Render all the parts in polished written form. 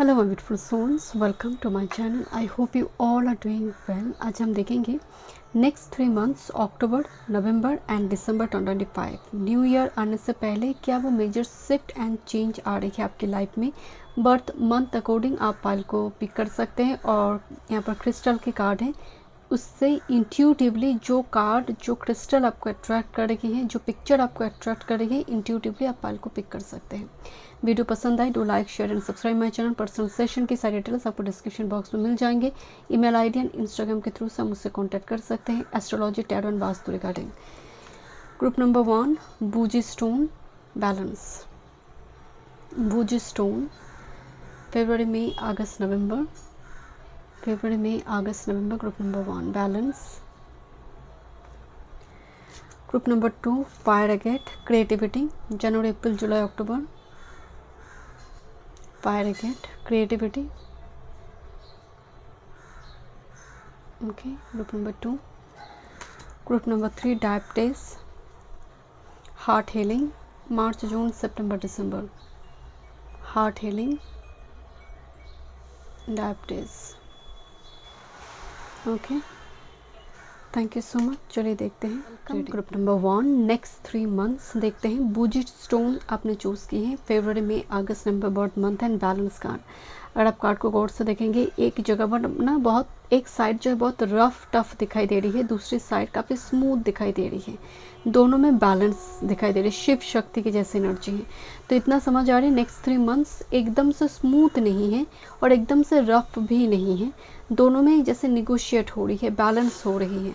Hello my beautiful souls, welcome to my channel. I hope you all are doing well. आज हम देखेंगे next 3 months October, November and December 2025। New year आने से पहले क्या वो मेजर शिफ्ट एंड चेंज आ रही है आपकी लाइफ में। बर्थ मंथ अकॉर्डिंग आप पाइल को पिक कर सकते हैं और यहाँ पर क्रिस्टल के कार्ड हैं, उससे इंट्यूटिवली जो कार्ड, जो क्रिस्टल आपको अट्रैक्ट कर रही है, जो पिक्चर आपको अट्रैक्ट कर रही है, इंट्यूटिवली आप पाइल को पिक कर सकते हैं। वीडियो पसंद आए तो like, share and subscribe my channel. Personal session की सारी डिटेल्स आपको डिस्क्रिप्शन बॉक्स में मिल जाएंगे। ईमेल आईडी एंड इंस्टाग्राम के थ्रू से आप मुझसे कॉन्टैक्ट कर सकते हैं astrology, tarot and vastu regarding. Group number 1, boji stone balance. Boji stone फरवरी, मई, अगस्त, नवंबर। फरवरी, मई, अगस्त, नवंबर। Group number 1 balance. Group number 2 fire agate creativity, जनवरी, अप्रैल, जुलाई, अक्टूबर। Fire agate creativity, okay. Group number 2। Group number 3 diabetes, heart healing, March, June, September, December. Heart healing, diabetes, okay. Thank you so much. चलिए देखते हैं group number 1 next 3 months. देखते हैं बूजी स्टोन आपने चूज़ की है फरवरी, मई, अगस्त, नवंबर, birth month and balance card. अगर आप कार्ड को गौर से देखेंगे, एक जगह पर ना बहुत, एक साइड जो है बहुत रफ टफ दिखाई दे रही है, दूसरी साइड काफ़ी स्मूथ दिखाई दे रही है। दोनों में बैलेंस दिखाई दे रही है, शिव शक्ति की जैसी एनर्जी है। तो इतना समझ आ रही है नेक्स्ट 3 मंथ्स एकदम से स्मूथ नहीं है और एकदम से रफ भी नहीं है, दोनों में जैसे निगोशिएट हो रही है, बैलेंस हो रही है।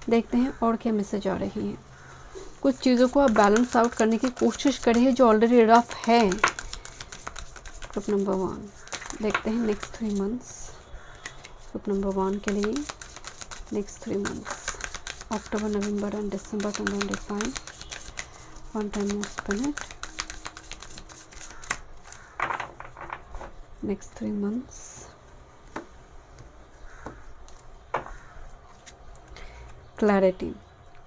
देखते हैं और क्या मैसेज आ रही है। कुछ चीज़ों को आप बैलेंस आउट करने की कोशिश करिए जो ऑलरेडी रफ है। ग्रुप नंबर 1 देखते हैं नेक्स्ट 3 मंथ्स ग्रुप नंबर 1 के लिए। Next 3 months October, November and December 2025। One time more spin it. Next 3 months clarity,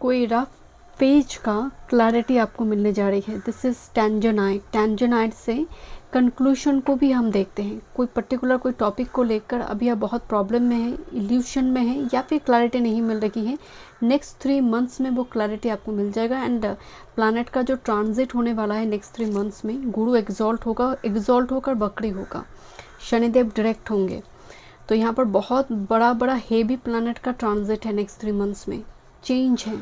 कोई रफ पेज का क्लैरिटी आपको मिलने जा रही है। This is टेंजनाइट। टेंजनाइट से कंक्लूशन को भी हम देखते हैं। कोई पर्टिकुलर कोई टॉपिक को लेकर अभी आप बहुत प्रॉब्लम में हैं, इल्यूशन में हैं या फिर क्लैरिटी नहीं मिल रही है, नेक्स्ट 3 मंथ्स में वो क्लैरिटी आपको मिल जाएगा। एंड प्लानट का जो ट्रांजिट होने वाला है नेक्स्ट 3 मंथ्स में, गुरु एग्जॉल्ट होगा, एग्जॉल्ट होकर बकरी होगा, शनिदेव डायरेक्ट होंगे। तो यहाँ पर बहुत बड़ा बड़ा हेवी प्लैनेट का ट्रांजिट है नेक्स्ट 3 मंथ्स में, चेंज है।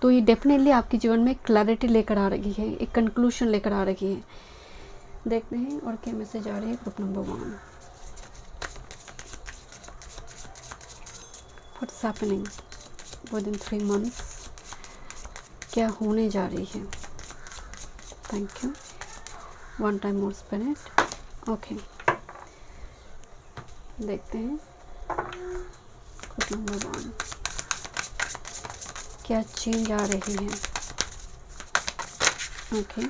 तो ये डेफिनेटली आपके जीवन में क्लैरिटी लेकर आ रही है, एक कंक्लूशन लेकर आ रही है। देखते हैं और क्या मैसेज आ रही है group number 1। What's happening with in 3 months, क्या होने जा रही है। Thank you. One time more spin it, okay. देखते हैं ग्रुप नंबर 1 क्या चेंज आ रही है, ओके।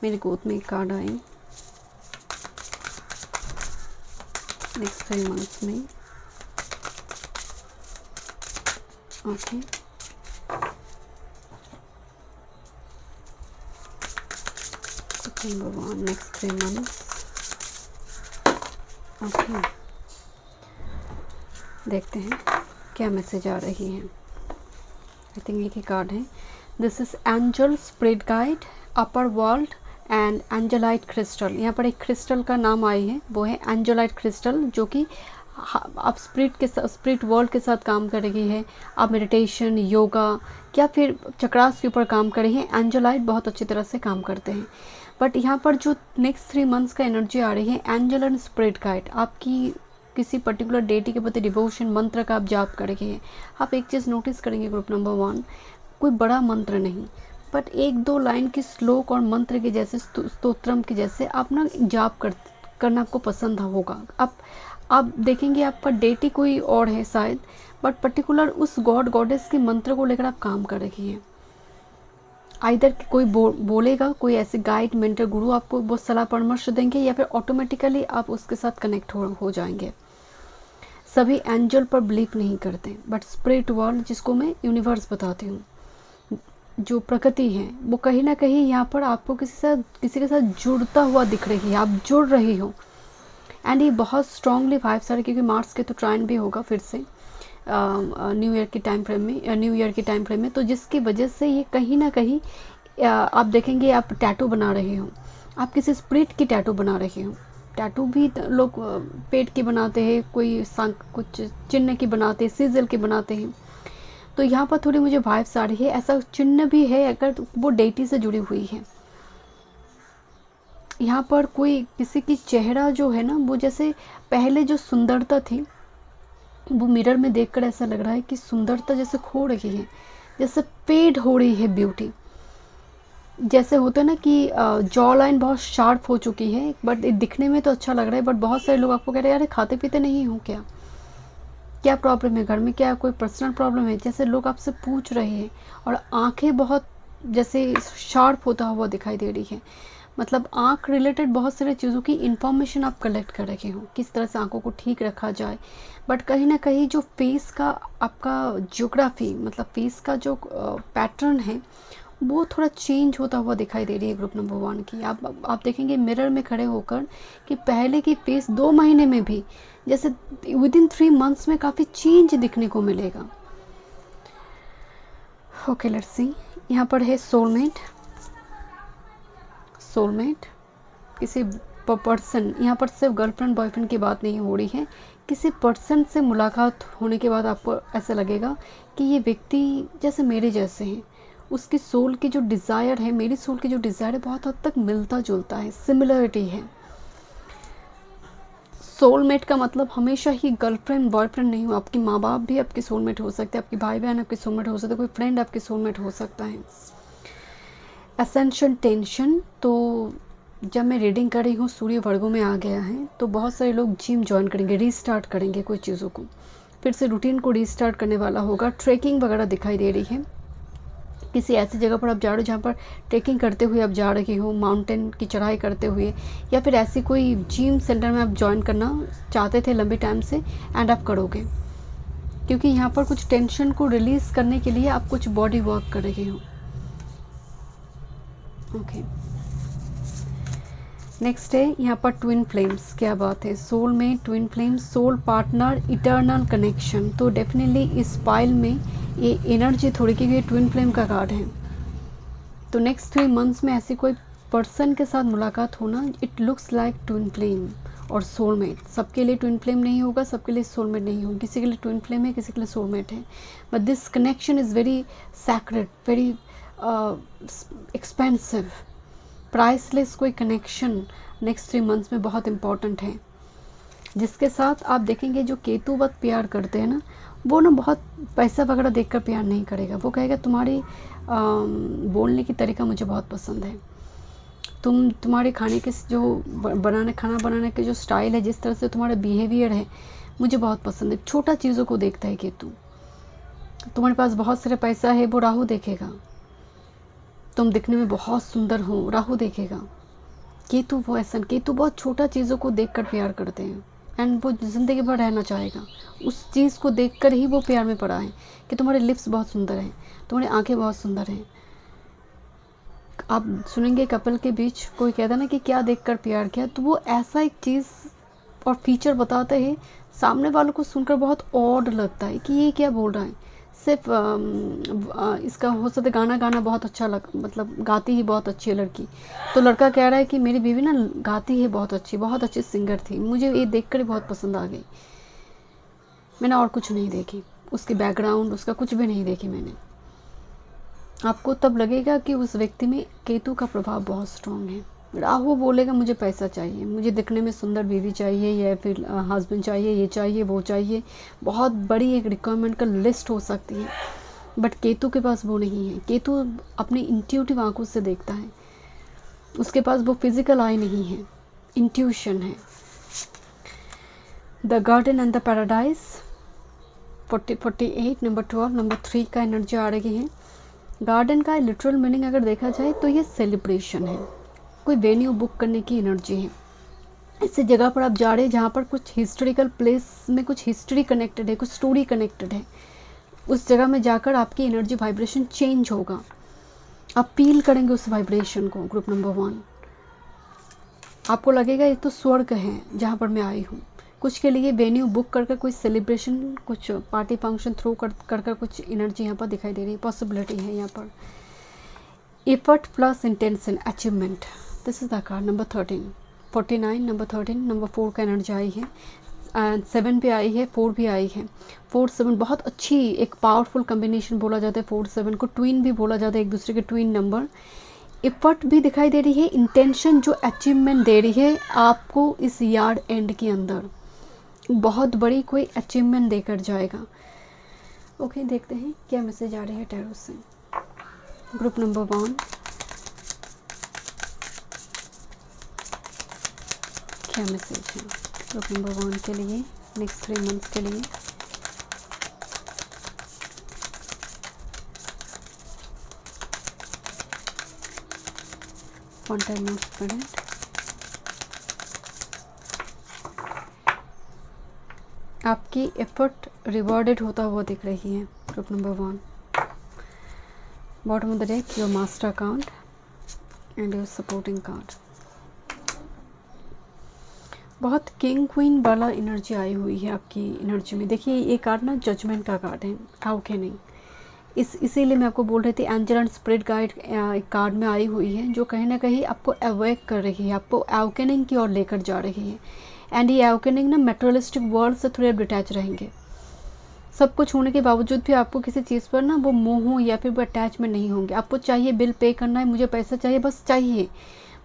मेरे गोद में एक कार्ड आई नेक्स्ट 3 मंथ्स में, okay. Group number 1 next 3 months, okay. देखते हैं क्या मैसेज आ रही है। आई थिंक एक ही कार्ड है। This is angel, spirit guide, upper world and angelite crystal. यहाँ पर एक क्रिस्टल का नाम आई है, वो है एंजलाइट क्रिस्टल, जो कि आप स्पिरिट वर्ल्ड के साथ काम कर रही है। आप मेडिटेशन, योगा या फिर चक्रास के ऊपर काम कर रही हैं। एंजलाइट बहुत अच्छी तरह से काम करते हैं। बट यहाँ पर जो नेक्स्ट 3 मंथ्स का एनर्जी आ रही है, एंजल एंड स्पिरिट गाइड, आपकी किसी पर्टिकुलर डेटी के प्रति डिवोशन, मंत्र का आप जाप कर रही हैं। आप एक चीज़ नोटिस करेंगे ग्रुप नंबर 1, कोई बड़ा मंत्र नहीं, बट 1-2 लाइन की श्लोक और मंत्र के जैसे, स्तोत्रम के जैसे आप ना जाप करना आपको पसंद होगा। आप देखेंगे आपका डेटी कोई और है शायद, बट पर्टिकुलर उस गॉड गॉडेस के मंत्र को लेकर आप काम कर रही हैं। आइदर कोई बोलेगा, कोई ऐसे गाइड, मेंटर, गुरु आपको वो सलाह परामर्श देंगे, या फिर ऑटोमेटिकली आप उसके साथ कनेक्ट हो जाएंगे। सभी एंजल पर बिलीव नहीं करते, बट स्पिरिट वर्ल्ड, जिसको मैं यूनिवर्स बताती हूँ, जो प्रकृति है, वो कहीं ना कहीं यहाँ पर आपको किसी के साथ जुड़ता हुआ दिख रही है। आप जुड़ रही हो एंड ये बहुत स्ट्रांगली 5 स्टार, क्योंकि मार्स के तो ट्राइन भी होगा फिर से न्यू ईयर के टाइम फ्रेम में, तो जिसकी वजह से ये कहीं ना कहीं आप देखेंगे, आप टैटू बना रहे हो, आप किसी स्पिरिट की टैटू बना रहे हो। टैटू भी लोग पेट की बनाते हैं, कोई कुछ चिन्ह की बनाते हैं, सिजल की बनाते हैं। तो यहाँ पर थोड़ी मुझे वाइब्स आ रही है, ऐसा चिन्ह भी है अगर वो डेटी से जुड़ी हुई है। यहाँ पर कोई किसी की चेहरा जो है ना, वो जैसे पहले जो सुंदरता थी वो मिरर में देखकर ऐसा लग रहा है कि सुंदरता जैसे खो रही है, जैसे पेड हो रही है ब्यूटी। जैसे होता है ना कि जॉ लाइन बहुत शार्प हो चुकी है, बट दिखने में तो अच्छा लग रहा है, बट बहुत सारे लोग आपको कह रहे हैं यार खाते पीते नहीं हो क्या, क्या प्रॉब्लम है घर में, क्या कोई पर्सनल प्रॉब्लम है, जैसे लोग आपसे पूछ रहे हैं। और आंखें बहुत जैसे शार्प होता हुआ दिखाई दे रही है, मतलब आँख रिलेटेड बहुत सारे चीज़ों की इन्फॉर्मेशन आप कलेक्ट कर रहे हो, किस तरह से आँखों को ठीक रखा जाए। बट कहीं ना कहीं जो फेस का आपका जियोग्राफी, मतलब फेस का जो पैटर्न है वो थोड़ा चेंज होता हुआ दिखाई दे रही है ग्रुप नंबर 1 की। आप देखेंगे मिरर में खड़े होकर कि पहले की फेस 2 महीने में भी जैसे विदिन 3 मंथ्स में काफ़ी चेंज दिखने को मिलेगा। ओके लेट्स सी, यहाँ पर है सोलमेट। किसी पर्सन, यहाँ पर सिर्फ गर्लफ्रेंड बॉयफ्रेंड की बात नहीं हो रही है, किसी पर्सन से मुलाकात होने के बाद आपको ऐसा लगेगा कि ये व्यक्ति जैसे मेरे जैसे हैं, उसकी सोल की जो डिज़ायर है, मेरी सोल की जो डिज़ायर है बहुत हद तक मिलता जुलता है, सिमिलरिटी है। सोलमेट का मतलब हमेशा ही गर्लफ्रेंड बॉयफ्रेंड नहीं हो, आपकी माँ बाप भी आपके सोलमेट हो सकते हैं, आपके भाई बहन आपके सोलमेट हो सकते हैं, कोई फ्रेंड आपके सोलमेट हो सकता है। असेंशन टेंशन, तो जब मैं रीडिंग कर रही हूँ सूर्य वर्गों में आ गया है, तो बहुत सारे लोग जिम ज्वाइन करेंगे, रीस्टार्ट करेंगे, कोई चीज़ों को फिर से रूटीन को रीस्टार्ट करने वाला होगा। ट्रैकिंग वगैरह दिखाई दे रही है, किसी ऐसी जगह पर आप जा रहे हो जहाँ पर ट्रैकिंग करते हुए आप जा रहे हो, माउंटेन की चढ़ाई करते हुए, या फिर ऐसी कोई जिम सेंटर में आप ज्वाइन करना चाहते थे लंबे टाइम से, एंड आप करोगे, क्योंकि यहाँ पर कुछ टेंशन को रिलीज़ करने के लिए आप कुछ बॉडी वर्क कर रहे हो। ओके नेक्स्ट है यहाँ पर ट्विन फ्लेम्स, क्या बात है, सोल में twin flames, soul partner, eternal connection. तो डेफिनेटली इस पाइल में ये एनर्जी थोड़ी, क्योंकि ये ट्विन फ्लेम का कार्ड है। तो नेक्स्ट 3 मंथ्स में ऐसे कोई पर्सन के साथ मुलाकात होना, it looks like twin flame और सोलमेट। सबके लिए ट्विन फ्लेम नहीं होगा, सबके लिए सोलमेट नहीं होगा, किसी के लिए ट्विन फ्लेम है, किसी के लिए सोलमेट है, but this connection is very sacred, very expensive, priceless कोई कनेक्शन नेक्स्ट 3 मंथ्स में बहुत इम्पॉर्टेंट है, जिसके साथ आप देखेंगे जो केतुवत प्यार करते हैं ना, वो ना बहुत पैसा वगैरह देखकर प्यार नहीं करेगा, वो कहेगा तुम्हारी बोलने की तरीका मुझे बहुत पसंद है, तुम्हारे खाने के जो खाना बनाने के जो स्टाइल है, जिस तरह से तुम्हारा बिहेवियर है मुझे बहुत पसंद है। छोटा चीज़ों को देखता है केतु। तुम्हारे पास बहुत सारा पैसा है, वो राहु देखेगा, तुम दिखने में बहुत सुंदर हो, राहु देखेगा। केतु वो ऐसा, केतु बहुत छोटा चीज़ों को देखकर प्यार करते हैं, एंड वो ज़िंदगी भर रहना चाहेगा उस चीज़ को देखकर ही वो प्यार में पड़ा है कि तुम्हारे लिप्स बहुत सुंदर हैं, तुम्हारी आंखें बहुत सुंदर हैं। आप सुनेंगे कपल के बीच कोई कहता है ना कि क्या देखकर प्यार किया, तो वो ऐसा एक चीज़ और फीचर बताते हैं, सामने वालों को सुनकर बहुत ऑड लगता है कि ये क्या बोल रहा है। सिर्फ इसका हो सकता है गाना बहुत अच्छा मतलब गाती ही बहुत अच्छी है लड़की, तो लड़का कह रहा है कि मेरी बीवी ना गाती है बहुत अच्छी सिंगर थी, मुझे ये देखकर ही बहुत पसंद आ गई, मैंने और कुछ नहीं देखी, उसकी बैकग्राउंड उसका कुछ भी नहीं देखी मैंने। आपको तब लगेगा कि उस व्यक्ति में केतु का प्रभाव बहुत स्ट्रॉन्ग है। राहु बोलेगा मुझे पैसा चाहिए, मुझे दिखने में सुंदर बीवी चाहिए, या फिर हस्बैंड चाहिए, ये चाहिए वो चाहिए, बहुत बड़ी एक रिक्वायरमेंट का लिस्ट हो सकती है, बट केतु के पास वो नहीं है। केतु अपनी इंट्यूटिव आंखों से देखता है, उसके पास वो फिजिकल आई नहीं है, इंट्यूशन है। The garden and the paradise 48 number 12 number 3 का एनर्जी आ रही है। गार्डन का लिटरल मीनिंग अगर देखा जाए तो ये सेलिब्रेशन है, कोई वेन्यू बुक करने की एनर्जी है। ऐसी जगह पर आप जा रहे हैं जहाँ पर कुछ हिस्टोरिकल प्लेस में कुछ हिस्ट्री कनेक्टेड है, कुछ स्टोरी कनेक्टेड है, उस जगह में जाकर आपकी एनर्जी वाइब्रेशन चेंज होगा, आप फील करेंगे उस वाइब्रेशन को। ग्रुप नंबर 1 आपको लगेगा ये तो स्वर्ग है जहाँ पर मैं आई हूँ। कुछ के लिए वेन्यू बुक कर कोई सेलिब्रेशन, कुछ पार्टी फंक्शन थ्रू कर कुछ एनर्जी यहाँ पर दिखाई दे रही है, पॉसिबिलिटी है यहाँ पर। Effort plus intention, achievement, this is the card number 13, 49, number 13, number 4 का एनर्जी आई है, एंड 7 पे आई है, 4 भी आई है। 4 7 बहुत अच्छी एक पावरफुल कम्बिनेशन बोला जाता है। 4 7 को ट्विन भी बोला जाता है, एक दूसरे के ट्विन नंबर। एफर्ट भी दिखाई दे रही है, इंटेंशन जो अचीवमेंट दे रही है आपको इस यार्ड एंड के अंदर बहुत बड़ी कोई अचीवमेंट देकर जाएगा। ओके, देखते हैं क्या मैसेज आ रही है टैरो से। ग्रुप नंबर 1, क्या मैसेज है ग्रुप नंबर 1 के लिए नेक्स्ट 3 मंथ्स के लिए। वन टाइम ऑफ स्पिरिट, आपकी एफर्ट रिवॉर्डेड होता हुआ दिख रही है। Group number 1, bottom of the deck your master card and your supporting card. बहुत किंग क्वीन वाला एनर्जी आई हुई है आपकी एनर्जी में। देखिए ये कार्ड ना जजमेंट का कार्ड है, अवेकनिंग, इसीलिए मैं आपको बोल रही थी एंजल एंड स्पिरिट गाइड एक कार्ड में आई हुई है जो कहीं ना कहीं आपको अवेक कर रही है, आपको अवेकनिंग की ओर लेकर जा रही है। एंड ये अवेकनिंग ना मेटेरियलिस्टिक वर्ल्ड से थोड़े डिटैच रहेंगे। सब कुछ होने के बावजूद भी आपको किसी चीज़ पर ना वो मोह या फिर वो अटैचमेंट नहीं होंगे। आपको चाहिए बिल पे करना है, मुझे पैसा चाहिए, बस चाहिए,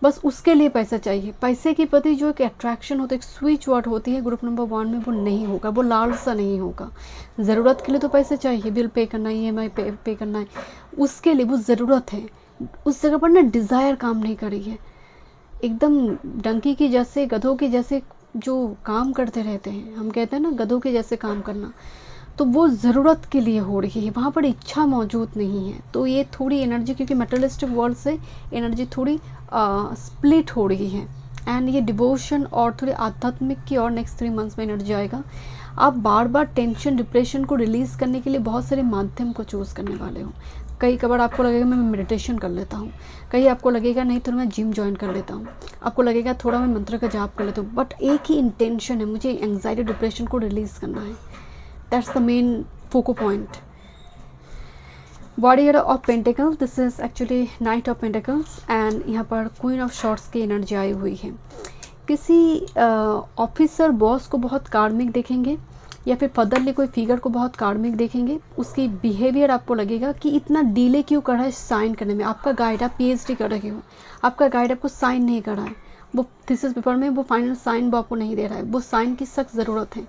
बस उसके लिए पैसा चाहिए। पैसे के प्रति जो एक अट्रैक्शन होता है, एक स्विच वर्ड होती है, ग्रुप नंबर 1 में वो नहीं होगा, वो लालसा नहीं होगा। ज़रूरत के लिए तो पैसे चाहिए, बिल पे करना है, EMI पे करना है, उसके लिए वो ज़रूरत है। उस जगह पर ना डिज़ायर काम नहीं करी है। एकदम डंकी की जैसे, गधों के जैसे जो काम करते रहते हैं, हम कहते हैं ना गधों के जैसे काम करना, तो वो ज़रूरत के लिए हो रही है, वहाँ पर इच्छा मौजूद नहीं है। तो ये थोड़ी एनर्जी, क्योंकि मटेरियलिस्टिक वर्ल्ड से एनर्जी थोड़ी स्प्लिट हो रही है। एंड ये डिवोशन और थोड़ी आध्यात्मिक की और नेक्स्ट 3 मंथ्स में एनर्जी आएगा। आप बार बार टेंशन डिप्रेशन को रिलीज़ करने के लिए बहुत सारे माध्यम को चूज़ करने वाले हो। कई कबार आपको लगेगा मैं मेडिटेशन कर लेता हूँ, कहीं आपको लगेगा नहीं तो मैं जिम ज्वाइन कर लेता हूँ, आपको लगेगा थोड़ा मैं मंत्र का जाप कर लेता हूँ, बट एक ही इंटेंशन है, मुझे एंग्जाइटी डिप्रेशन को रिलीज़ करना है। That's the main focal point. Warrior of pentacle, this is actually night of pentacles, and यहाँ पर क्वीन ऑफ शॉर्ट्स की एनर्जी आई हुई है। किसी ऑफिसर बॉस को बहुत कार्मिक देखेंगे, या फिर फर्दरली कोई फिगर को बहुत कार्मिक देखेंगे। उसकी बिहेवियर आपको लगेगा कि इतना डिले क्यों कर रहा है साइन करने में। आपका गाइड, आप PhD कर रहे हो, आपका गाइड आपको साइन नहीं कर रहा है, वो थीसिस पेपर में वो फाइनल साइन वो आपको नहीं दे रहा है, वो साइन की सख्त ज़रूरत है।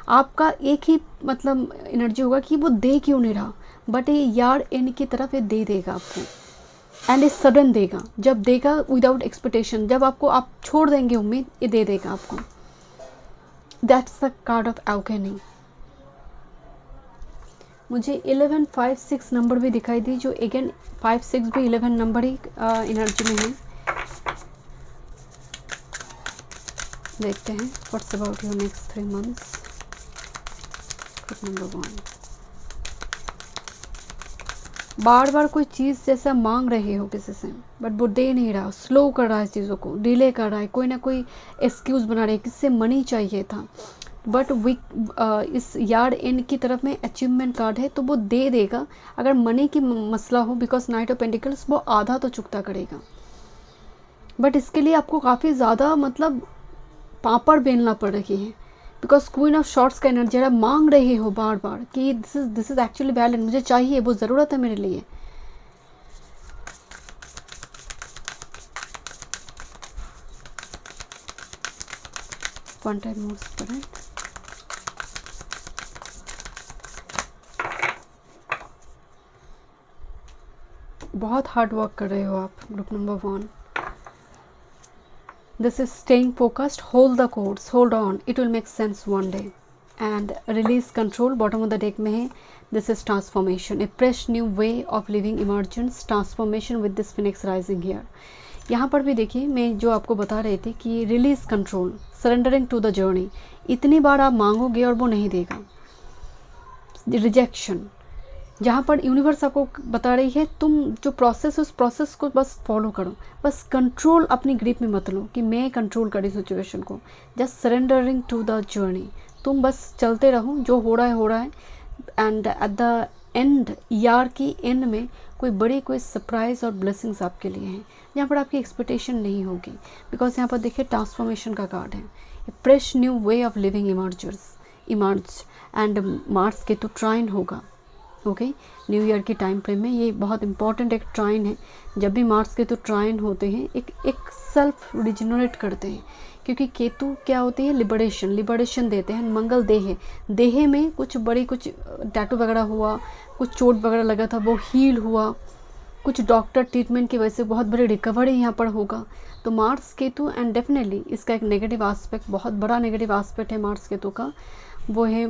आपका एक ही मतलब एनर्जी होगा कि वो दे क्यों नहीं रहा, बट ये यार एंड की तरफ ये दे देगा आपको, एंड ये सडन देगा। जब देगा विदाउट एक्सपेक्टेशन, जब आपको आप छोड़ देंगे उम्मीद, ये दे देगा आपको। That's the card of awakening. मुझे 11 5 6 नंबर भी दिखाई दी, जो अगेन 5 6 भी 11 नंबर ही एनर्जी में है। देखते हैं what's about your next 3 months. Number 1, बार बार कोई चीज़ जैसा मांग रहे हो किसी से, बट वो दे नहीं रहा, स्लो कर रहा है चीज़ों को, डिले कर रहा है, कोई ना कोई एक्सक्यूज़ बना रहे हैं, किससे मनी चाहिए था, बट इस यार्ड एंड की तरफ में अचीवमेंट कार्ड है, तो वो दे देगा। अगर मनी की मसला हो, बिकॉज नाइट ऑफ पेंटिकल्स, वो आधा तो चुकता करेगा, बट इसके लिए आपको काफ़ी ज़्यादा मतलब पापड़ बेलना पड़ रही है। बिकॉज क्वीन ऑफ शॉर्ट्स का एनर्जी आप मांग रहे हो बार बार कि दिस इज एक्चुअली वैलिड, मुझे चाहिए, वो ज़रूरत है मेरे लिए। वन टाइम मोर स्पिरिट, बहुत हार्ड वर्क कर रहे हो आप, group number 1। This is staying focused, hold the course, hold on, it will make sense one day. And release control, bottom of the deck में है, this is transformation, a fresh new way of living emergence, transformation with this phoenix rising here. यहाँ पर भी देखिए, मैं जो आपको बता रही थी कि release control, surrendering to the journey. इतनी बार आप मांगोगे और वो नहीं देगा, रिजेक्शन, जहाँ पर यूनिवर्स आपको बता रही है तुम जो प्रोसेस है उस प्रोसेस को बस फॉलो करो, बस कंट्रोल अपनी ग्रिप में मत लो कि मैं कंट्रोल करी सिचुएशन को, just surrendering to the journey. तुम बस चलते रहो, जो हो रहा है and at the end, year की एंड में कोई सरप्राइज़ और ब्लेसिंग्स आपके लिए हैं जहाँ पर आपकी एक्सपेक्टेशन नहीं होगी। बिकॉज यहाँ पर देखिए ट्रांसफॉर्मेशन का कार्ड है, fresh new way of living emerge and Mars के तो ट्राइन होगा। ओके, न्यू ईयर के टाइम फ्रेम में ये बहुत इंपॉर्टेंट एक ट्राइन है। जब भी मार्स केतु ट्राइन होते हैं एक सेल्फ रिजनरेट करते हैं, क्योंकि केतु क्या होती है, लिबरेशन देते हैं। मंगल देह में कुछ टैटू वगैरह हुआ, कुछ चोट वगैरह लगा था वो हील हुआ, कुछ डॉक्टर ट्रीटमेंट की वजह से बहुत बड़ी रिकवरी यहाँ पर होगा। तो मार्स केतु एंड डेफिनेटली इसका एक नेगेटिव आस्पेक्ट, बहुत बड़ा नेगेटिव आस्पेक्ट है मार्स केतु का, वो है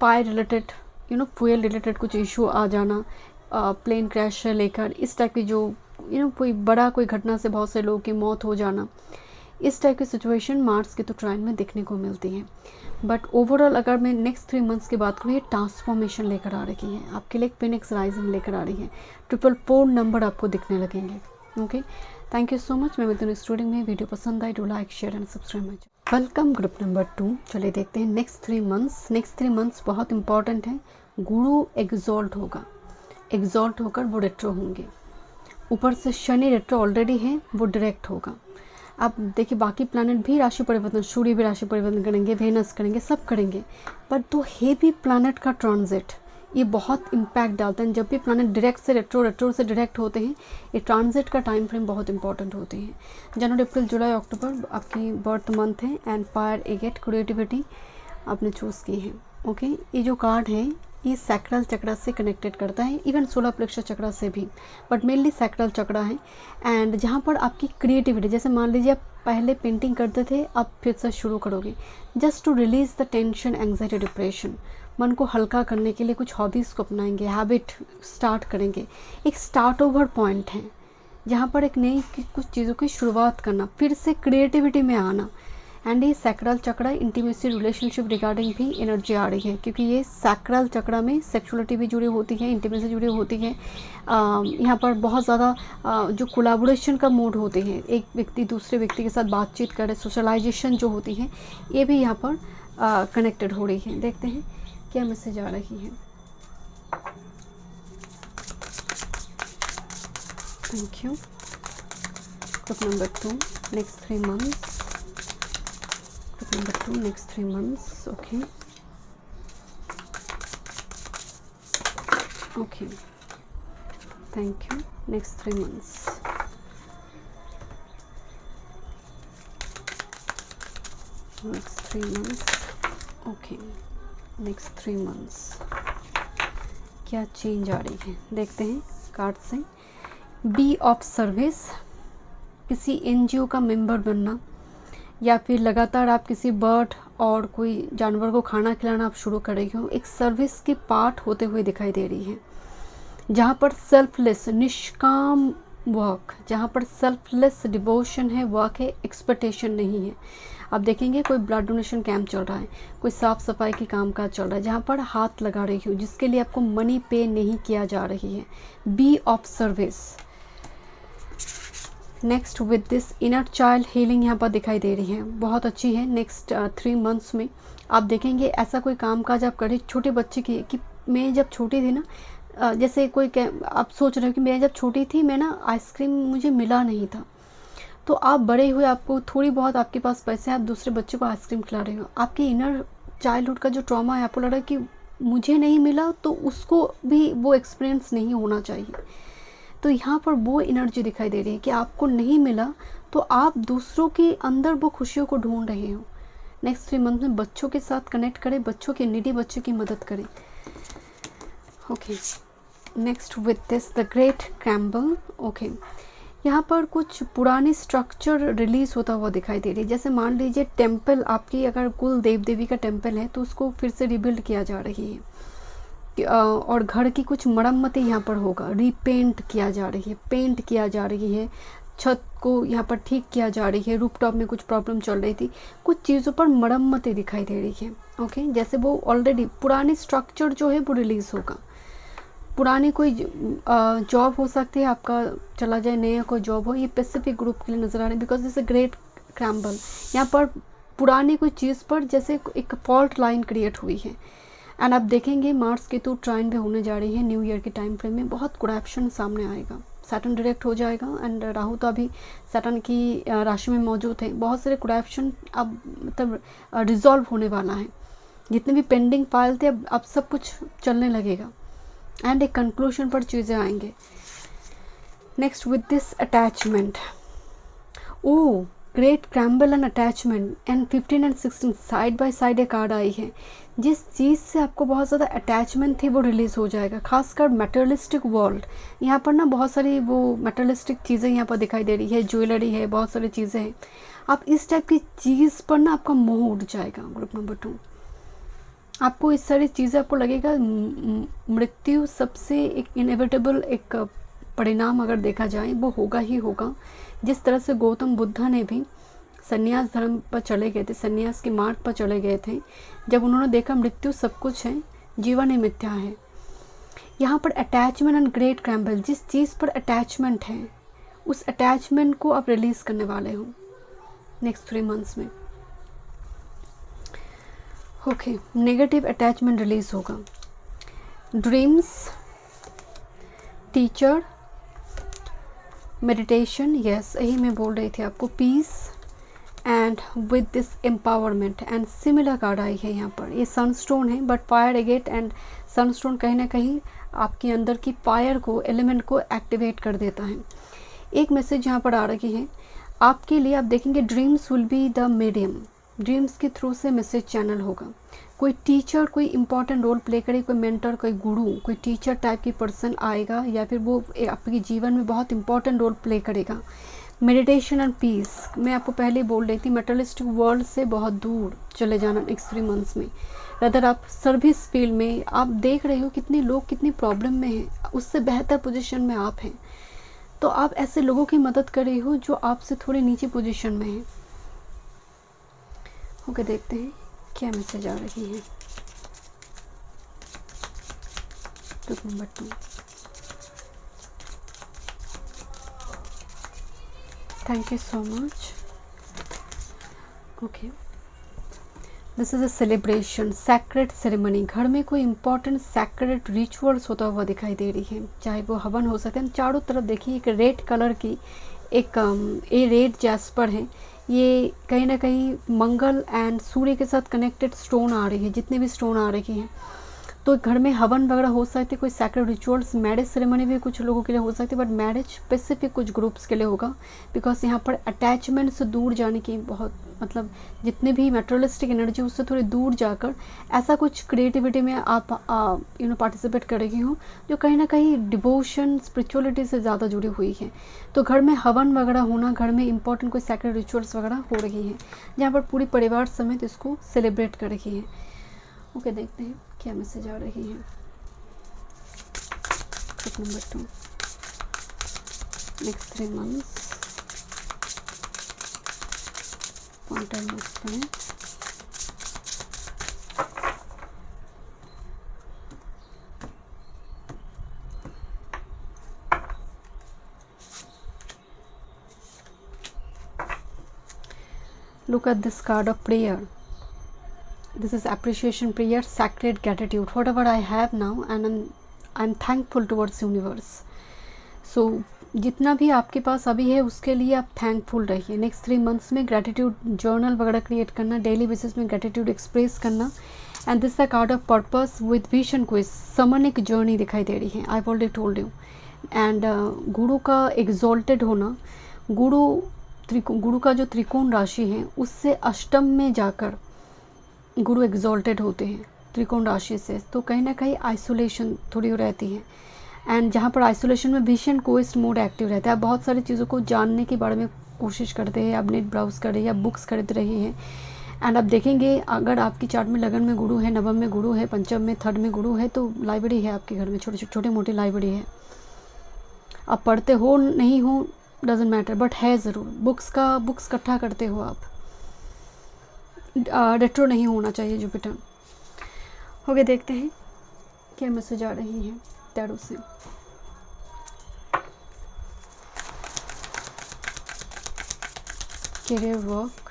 पाई रिलेटेड फ्यूल रिलेटेड कुछ इशू आ जाना, प्लेन क्रैश से लेकर इस टाइप की जो कोई घटना से बहुत से लोगों की मौत हो जाना, इस टाइप की सिचुएशन मार्स के तो ट्राइन में देखने को मिलती है। बट ओवरऑल अगर मैं नेक्स्ट 3 मंथ्स की बात करूँ, ये ट्रांसफॉर्मेशन लेकर आ रही है आपके लिए, एक फिनिक्स राइजिंग लेकर आ रही है, 444 नंबर आपको दिखने लगेंगे। Okay, thank you so much. मैं मिथुन स्टूडियो में, वीडियो पसंद आई तो like share and subscribe my channel. Welcome group number 2। चलिए देखते हैं नेक्स्ट 3 मंथ्स बहुत इंपॉर्टेंट है। गुरु एग्जॉल्ट होकर वो रेट्रो होंगे। ऊपर से शनि रेट्रो ऑलरेडी है, वो डायरेक्ट होगा। अब देखिए बाकी प्लैनेट भी राशि परिवर्तन, सूर्य भी राशि परिवर्तन करेंगे, वेनस करेंगे, सब करेंगे, पर तो हेवी प्लैनेट का ट्रांजिट ये बहुत इम्पैक्ट डालता है। जब भी प्लैनेट डायरेक्ट से रेट्रो से डायरेक्ट होते हैं, ये ट्रांजिट का टाइम फ्रेम बहुत इंपॉर्टेंट होते हैं। जनवरी, अप्रैल, जुलाई, अक्टूबर आपकी बर्थ मंथ है एंड फायर, एगेट, क्रिएटिविटी आपने चूज़ की है। ओके, ये जो कार्ड है ये सैक्रल चक्र से कनेक्टेड करता है, इवन सोलर प्लेक्सस चक्र से भी, बट मेनली सैक्रल चक्र है। एंड जहाँ पर आपकी क्रिएटिविटी, जैसे मान लीजिए आप पहले पेंटिंग करते थे, अब फिर से शुरू करोगे, just to release the tension, anxiety, depression, मन को हल्का करने के लिए कुछ हॉबीज़ को अपनाएंगे, हैबिट स्टार्ट करेंगे। एक स्टार्ट ओवर पॉइंट है जहाँ पर एक नई कुछ चीज़ों की शुरुआत करना, फिर से क्रिएटिविटी में आना। एंड ये सैक्रल चक्र इंटीमेसी, रिलेशनशिप रिगार्डिंग भी एनर्जी आ रही है, क्योंकि ये सैक्रल चक्र में सेक्सुअलिटी भी जुड़ी होती है, इंटीमेसी जुड़ी होती है। यहाँ पर बहुत ज़्यादा जो कोलैबोरेशन का मोड होते हैं, एक व्यक्ति दूसरे व्यक्ति के साथ बातचीत करे, सोशलाइजेशन जो होती है, ये भी यहाँ पर कनेक्टेड हो रही है। देखते हैं क्या मैसेज आ रही है। Thank you. Group number 2 next 3 months. Number 2 next 3 months. Okay, thank you. Next 3 months. Next 3 months. Okay, next 3 months क्या चेंज आ रही है देखते हैं कार्ड से। बी ऑफ सर्विस, किसी एनजीओ का मेंबर बनना, या फिर लगातार आप किसी बर्ड और कोई जानवर को खाना खिलाना आप शुरू कर रही हो, एक सर्विस की पार्ट होते हुए दिखाई दे रही है। जहाँ पर सेल्फलेस, निष्काम वर्क, जहाँ पर सेल्फलेस डिवोशन है, वर्क है, एक्सपेक्टेशन नहीं है। आप देखेंगे कोई ब्लड डोनेशन कैंप चल रहा है, कोई साफ़ सफाई की काम काज चल रहा है, जहाँ पर हाथ लगा रही हो, जिसके लिए आपको मनी पे नहीं किया जा रही है। Be of service. Next with this inner child healing यहाँ पर दिखाई दे रही है, बहुत अच्छी है। नेक्स्ट 3 मंथ्स में आप देखेंगे ऐसा कोई काम काज आप करें छोटे बच्चे की, कि मैं जब छोटी थी ना, जैसे कोई आप सोच रहे हो कि मैं जब छोटी थी, मैं ना आइसक्रीम मुझे मिला नहीं था, तो आप बड़े हुए, आपको थोड़ी बहुत आपके पास पैसे, आप दूसरे बच्चे को आइसक्रीम खिला रहे हो, आपके इनर चाइल्डहुड का जो ट्रॉमा है, आपको लग रहा है कि मुझे नहीं मिला तो उसको भी वो एक्सपीरियंस नहीं होना चाहिए। तो यहाँ पर वो एनर्जी दिखाई दे रही है कि आपको नहीं मिला तो आप दूसरों के अंदर वो खुशियों को ढूंढ रहे हो। नेक्स्ट 3 मंथ में बच्चों के साथ कनेक्ट करें, बच्चों के नीडी बच्चों की मदद करें। Okay, next with this the great crumble. Okay, यहाँ पर कुछ पुरानी स्ट्रक्चर रिलीज होता हुआ दिखाई दे रही है। जैसे मान लीजिए टेम्पल, आपकी अगर कुल देव देवी का टेम्पल है तो उसको फिर से रिबिल्ड किया जा रही है, और घर की कुछ मरम्मतें यहाँ पर होगा, रीपेंट किया जा रही है, पेंट किया जा रही है, छत को यहाँ पर ठीक किया जा रही है, रूफटॉप में कुछ प्रॉब्लम चल रही थी, कुछ चीज़ों पर मरम्मतें दिखाई दे रही है। ओके, जैसे वो ऑलरेडी पुरानी स्ट्रक्चर जो है वो रिलीज़ होगा। पुरानी कोई जॉब हो सकती है, आपका चला जाए, नया कोई जॉब हो, ये पैसिफिक ग्रुप के लिए नज़र आ रहे हैं बिकॉज दिस अ ग्रेट क्रैम्बल। यहाँ पर पुरानी कोई चीज़ पर जैसे एक फॉल्ट लाइन क्रिएट हुई है। एंड आप देखेंगे मार्स केतु ट्राइन पे होने जा रही है न्यू ईयर के टाइम फ्रेम में, बहुत करप्शन सामने आएगा। सैटर्न डायरेक्ट हो जाएगा एंड राहु तो अभी सैटर्न की राशि में मौजूद है। बहुत सारे करप्शन अब मतलब रिजॉल्व होने वाला है। जितने भी पेंडिंग फाइल थे अब सब कुछ चलने लगेगा एंड एक कंक्लूजन पर चीज़ें आएंगे। Next with this attachment, oh great crumble and attachment and 15 and 16 side by side एक कार्ड आई है। जिस चीज़ से आपको बहुत ज़्यादा अटैचमेंट थी वो रिलीज़ हो जाएगा, खासकर मटेरियलिस्टिक वर्ल्ड। यहाँ पर ना बहुत सारी वो मटेरियलिस्टिक चीज़ें यहाँ पर दिखाई दे रही है, ज्वेलरी है, बहुत सारी चीज़ें हैं। आप इस टाइप की चीज़ पर ना आपका मोह उठ जाएगा। ग्रुप नंबर 2, आपको इस सारी चीज़ें आपको लगेगा मृत्यु सबसे एक इनएविटेबल एक परिणाम अगर देखा जाए वो होगा ही होगा। जिस तरह से गौतम बुद्धा ने भी संन्यास धर्म पर चले गए थे, संन्यास के मार्ग पर चले गए थे, जब उन्होंने देखा मृत्यु सब कुछ है, जीवन ही मिथ्या है। यहाँ पर अटैचमेंट एंड ग्रेट क्रैम्बल, जिस चीज़ पर अटैचमेंट है उस अटैचमेंट को आप रिलीज़ करने वाले हो नेक्स्ट 3 मंथ्स में। ओके, नेगेटिव अटैचमेंट रिलीज होगा। ड्रीम्स, टीचर, मेडिटेशन, यस यही मैं बोल रही थी आपको, peace and with this empowerment and similar card आई है यहाँ पर। ये सनस्टोन है but fire agate and sunstone कहीं ना कहीं आपके अंदर की फायर को एलिमेंट को एक्टिवेट कर देता है। एक मैसेज यहाँ पर आ रही है आपके लिए, आप देखेंगे dreams will be the medium, dreams के थ्रू से मैसेज चैनल होगा। कोई टीचर कोई इंपॉर्टेंट रोल प्ले करे, कोई मेंटर, कोई गुरु, कोई टीचर टाइप की पर्सन आएगा या फिर वो आपके जीवन में बहुत इंपॉर्टेंट रोल प्ले करेगा। मेडिटेशन एंड पीस, मैं आपको पहले बोल रही थी मटेरियलिस्टिक वर्ल्ड से बहुत दूर चले जाना नेक्स्ट 3 मंथ्स में। अगर आप सर्विस फील्ड में आप देख रहे हो कितने लोग कितनी प्रॉब्लम में हैं, उससे बेहतर पोजीशन में आप हैं, तो आप ऐसे लोगों की मदद कर रही हो जो आपसे थोड़ी नीचे पोजीशन में हैं। ओके, देखते हैं क्या मैसेज आ रही है। Group number 2, thank you so much. Okay, this is a celebration, sacred ceremony. घर में कोई इंपॉर्टेंट सैक्रेड रिचुअल्स होता हुआ दिखाई दे रही है, चाहे वो हवन हो सकते हैं। चारों तरफ देखिए एक रेड कलर की एक ये रेड जैस्पर है, ये कहीं ना कहीं मंगल एंड सूर्य के साथ कनेक्टेड स्टोन आ रही है, जितने भी स्टोन आ रही हैं। तो घर में हवन वगैरह हो सकते, कोई सैक्रेड रिचुअल्स, मैरिज सेरेमनी भी कुछ लोगों के लिए हो सकती है, बट मैरिज स्पेसिफिक कुछ ग्रुप्स के लिए होगा बिकॉज यहाँ पर अटैचमेंट से दूर जाने की बहुत मतलब जितने भी मेटेरियलिस्टिक एनर्जी उससे थोड़ी दूर जाकर ऐसा कुछ क्रिएटिविटी में आप पार्टिसिपेट कर रही हो जो कहीं ना कहीं डिवोशन स्पिरिचुअलिटी से ज़्यादा जुड़ी हुई है। तो घर में हवन वगैरह होना, घर में इंपॉर्टेंट कोई सैक्रेड रिचुअल्स वगैरह हो रही हैं जहाँ पर पूरी परिवार समेत इसको सेलिब्रेट कर रही है। ओके, देखते हैं क्या मैसेज आ रही है। Tip number 2, next 3 months pointer must है। Look at this card of prayer. This is appreciation prayer, sacred gratitude. Whatever I have now, and I'm thankful towards universe. So जितना भी आपके पास अभी है उसके लिए आप थैंकफुल रहिए। नेक्स्ट 3 मंथ्स में ग्रैटिट्यूड जर्नल वगैरह क्रिएट करना, डेली बेसिस में ग्रैटिट्यूड एक्सप्रेस करना। And this the card of purpose with vision quest, समन एक जर्नी दिखाई दे रही है, I already told you. And Guru का एग्जॉल्टेड होना, गुरु का जो त्रिकोण राशि है उससे अष्टम में जाकर गुरु एग्जॉल्टेड होते हैं त्रिकोण राशि से, तो कहीं ना कहीं आइसोलेशन थोड़ी रहती है। एंड जहाँ पर आइसोलेशन में विजन क्वेस्ट मोड एक्टिव रहता है, आप बहुत सारी चीज़ों को जानने के बारे में कोशिश करते हैं, आप नेट ब्राउज कर रहे हैं या बुक्स खरीद रही हैं। एंड आप देखेंगे अगर आपकी चार्ट में लगन में गुरु है, नवम में गुरु है, पंचम में, थर्ड में गुरु है, तो लाइब्रेरी है आपके घर में, छोटी मोटी लाइब्रेरी है। आप पढ़ते हो नहीं हो डजेंट मैटर, बट है ज़रूर, बुक्स इकट्ठा करते हो आप। रेट्रो नहीं होना चाहिए जुपिटर। ओके, देखते हैं क्या मैसेज आ रही है। टैरो से। करियर, वर्क,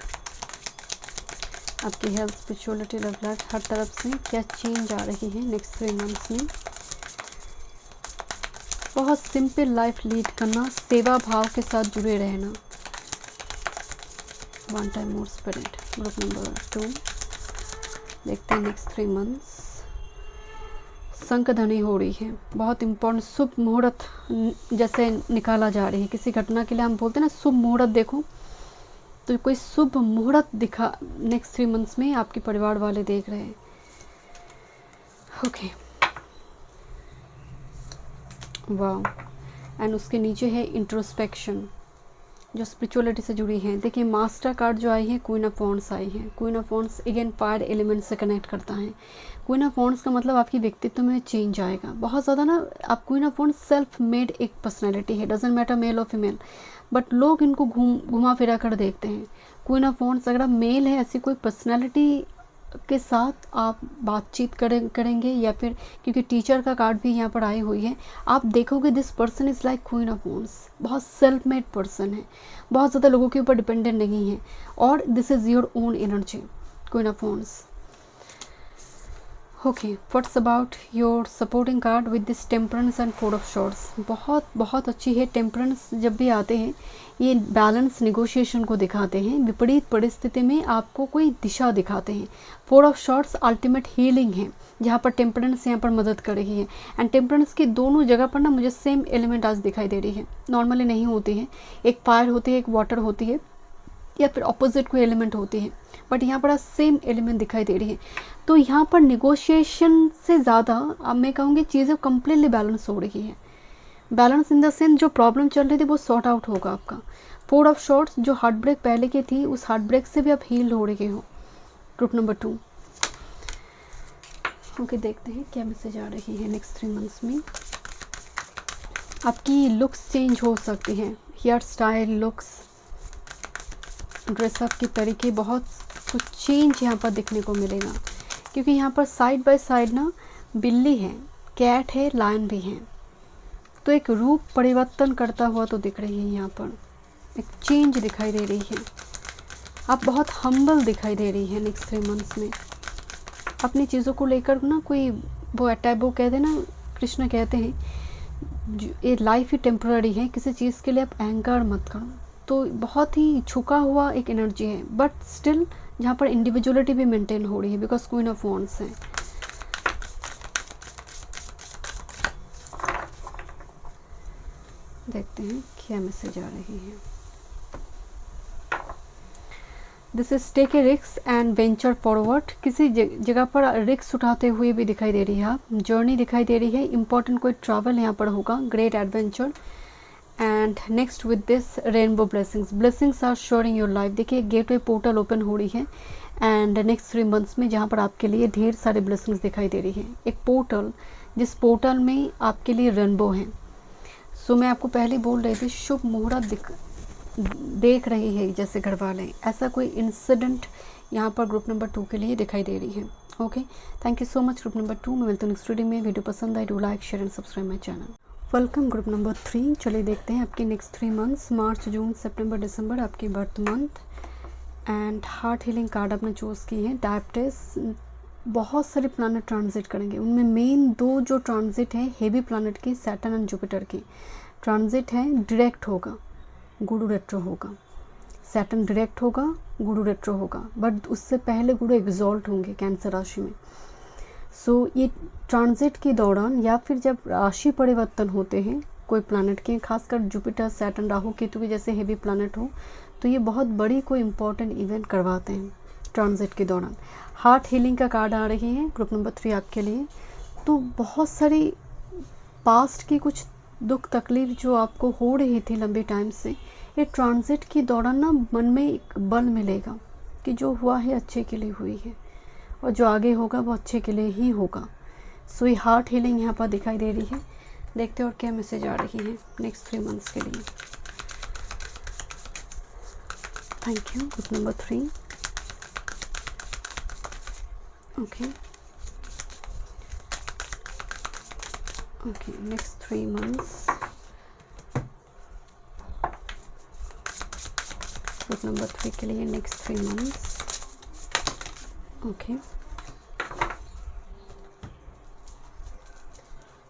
आपकी हेल्थ, स्पिरिचुअलिटी, लव लाइफ, हर तरफ से क्या चेंज आ रही है नेक्स्ट 3 मंथ्स में। बहुत सिंपल लाइफ लीड करना, सेवा भाव के साथ जुड़े रहना। 1 time more spirit. Group number 2 देखते हैं नेक्स्ट 3 मंथ्स। संकधनी हो रही है, बहुत इम्पोर्टेंट शुभ मुहूर्त जैसे निकाला जा रही है। किसी घटना के लिए हम बोलते हैं ना शुभ मुहूर्त देखो, तो कोई शुभ मुहूर्त दिखा नेक्स्ट 3 मंथ्स में आपके परिवार वाले देख रहे हैं। ओके, वाह। एंड उसके नीचे है इंट्रोस्पेक्शन, जो स्पिरिचुअलिटी से जुड़ी है। देखिए मास्टर कार्ड जो आई है, क्वीन ऑफ वॉन्ड्स आई है। Queen of wands again fire element से कनेक्ट करता है। क्वीन ऑफ वॉन्ड्स का मतलब आपकी व्यक्तित्व में चेंज आएगा बहुत ज़्यादा ना। आप queen of wands self made एक पर्सनैलिटी है, डजेंट मैटर मेल और फीमेल, बट लोग इनको घुमा फिरा कर देखते हैं। क्वीन ऑफ वॉन्ड्स अगर आप मेल है, ऐसी कोई पर्सनैलिटी के साथ आप बातचीत करेंगे या फिर क्योंकि टीचर का कार्ड भी यहाँ पर आई हुई है, आप देखोगे this person is like queen of wands. बहुत सेल्फ मेड पर्सन है, बहुत ज़्यादा लोगों के ऊपर डिपेंडेंट नहीं है, और this is your own energy queen of wands. Okay, what's about your supporting card with this temperance and 4 of shorts. बहुत अच्छी है। टेम्परेंस जब भी आते हैं ये बैलेंस नेगोशिएशन को दिखाते हैं, विपरीत परिस्थिति में आपको कोई दिशा दिखाते हैं। 4 ऑफ शॉर्ट्स अल्टीमेट हीलिंग है, जहाँ पर टेम्परेंस यहाँ पर मदद कर रही है। एंड टेम्परेंस की दोनों जगह पर ना मुझे सेम एलिमेंट आज दिखाई दे रही है। नॉर्मली नहीं होती है, एक फायर होती है, एक वाटर होती है, या फिर ऑपोजिट कोई एलिमेंट होती है, बट यहाँ पर सेम एलिमेंट दिखाई दे रही है। तो यहाँ पर निगोशिएशन से ज़्यादा अब मैं कहूँगी चीज़ें कम्प्लीटली बैलेंस हो रही है। बैलेंस इन द सेंस जो प्रॉब्लम चल रही थी वो सॉर्ट आउट होगा आपका। 4 ऑफ शॉर्ट्स, जो हार्ट ब्रेक पहले की थी उस हार्ट ब्रेक से भी आप हील हो रहे हो। Group number 2। ओके, देखते हैं क्या मैसेज आ रही है नेक्स्ट 3 मंथ्स में। आपकी लुक्स चेंज हो सकती हैं, हेयर स्टाइल, लुक्स, ड्रेसअप के तरीके, बहुत कुछ चेंज यहाँ पर दिखने को मिलेगा। क्योंकि यहाँ पर साइड बाय साइड ना बिल्ली है, कैट है, लायन भी है, तो एक रूप परिवर्तन करता हुआ तो दिख रही है। यहाँ पर एक चेंज दिखाई दे रही है। आप बहुत हम्बल दिखाई दे रही है नेक्स्ट 3 मंथ्स में। अपनी चीज़ों को लेकर ना कोई वो अटैबो कहते हैं ना, कृष्ण कहते हैं ये लाइफ ही टेम्पररी है, किसी चीज़ के लिए आप एंकर मत करो। तो बहुत ही झुका हुआ एक एनर्जी है, बट स्टिल जहाँ पर इंडिविजुअलिटी भी मेंटेन हो रही है, बिकॉज क्वीन ऑफ वॉन्ड्स है। देखते हैं क्या मैसेज आ रही है। This is take a risk and venture forward. किसी जगह पर रिस्क उठाते हुए भी दिखाई दे रही है, आप जर्नी दिखाई दे रही है, इंपॉर्टेंट कोई ट्रैवल यहाँ पर होगा, great adventure. And next with this rainbow blessings are showering your life. देखिए गेटवे पोर्टल ओपन हो रही है एंड नेक्स्ट 3 मंथ्स में, जहाँ पर आपके लिए ढेर सारे ब्लेसिंग्स दिखाई दे रही है। एक पोर्टल, जिस पोर्टल में आपके लिए रेनबो है। सो मैं आपको पहले बोल रही थी शुभ मुहूर्त देख रही है जैसे घर वाले, ऐसा कोई इंसिडेंट यहाँ पर ग्रुप नंबर 2 के लिए दिखाई दे रही है। Okay, thank you so much group number 2। मैं मिलती हूँ नेक्स्ट वीडियो में। वीडियो पसंद आए do like share and subscribe my channel. Welcome group number 3। चलिए देखते हैं आपके नेक्स्ट 3 मंथ्स, मार्च, जून, सितंबर, दिसंबर, आपकी birth month. And heart healing card आपने चूज़ की है। डायबिटीज, बहुत सारे प्लानट ट्रांजिट करेंगे, उनमें मेन 2 जो ट्रांजिट है हेवी प्लानट की, सैटर्न एंड जुपिटर की ट्रांजिट है, डायरेक्ट होगा, गुरु रेट्रो होगा। सैटर्न डायरेक्ट होगा, गुरु रेट्रो होगा, बट उससे पहले गुरु एग्जॉल्ट होंगे कैंसर राशि में। सो ये ट्रांजिट के दौरान या फिर जब राशि परिवर्तन होते हैं कोई प्लानट के, खासकर जुपिटर, सैटर्न, राहु, केतु के जैसे हेवी प्लानट हो, तो ये बहुत बड़ी कोई इंपॉर्टेंट इवेंट करवाते हैं ट्रांजिट के दौरान। हार्ट हीलिंग का कार्ड आ रही है ग्रुप नंबर 3 आपके लिए। तो बहुत सारी पास्ट की कुछ दुख तकलीफ जो आपको हो रही थी लंबे टाइम से, ये ट्रांजिट के दौरान ना मन में एक बल मिलेगा कि जो हुआ है अच्छे के लिए हुई है, और जो आगे होगा वो अच्छे के लिए ही होगा। सो ये हार्ट हीलिंग यहाँ पर दिखाई दे रही है। देखते हैं और क्या मैसेज आ रही है नेक्स्ट 3 मंथ्स के लिए। Thank you group number 3। Okay okay, next 3 months, group number 3 के लिए next 3 months. Okay,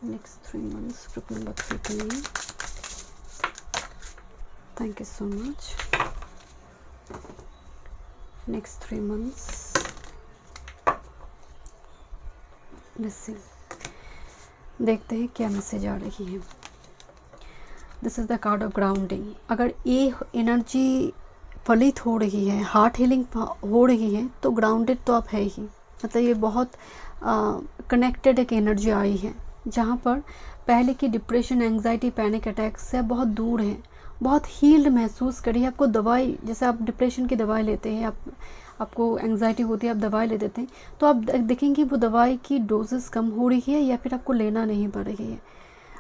next 3 months group number 3 के लिए। Thank you so much. Next 3 months, listen, देखते हैं क्या मैसेज आ रही है। This is the card of grounding. अगर ये एनर्जी फलित हो रही है, हार्ट हीलिंग हो रही है, तो ग्राउंडेड तो आप है ही। मतलब ये बहुत कनेक्टेड एक एनर्जी आई है, जहाँ पर पहले की डिप्रेशन, एंग्जाइटी, पैनिक अटैक से बहुत दूर है, बहुत हील्ड महसूस करिए। आपको दवाई, जैसे आप डिप्रेशन की दवाई लेते हैं, आपको एंग्जाइटी होती है, आप दवाई ले देते हैं, तो आप देखेंगे वो दवाई की डोजेस कम हो रही है या फिर आपको लेना नहीं पड़ रही है।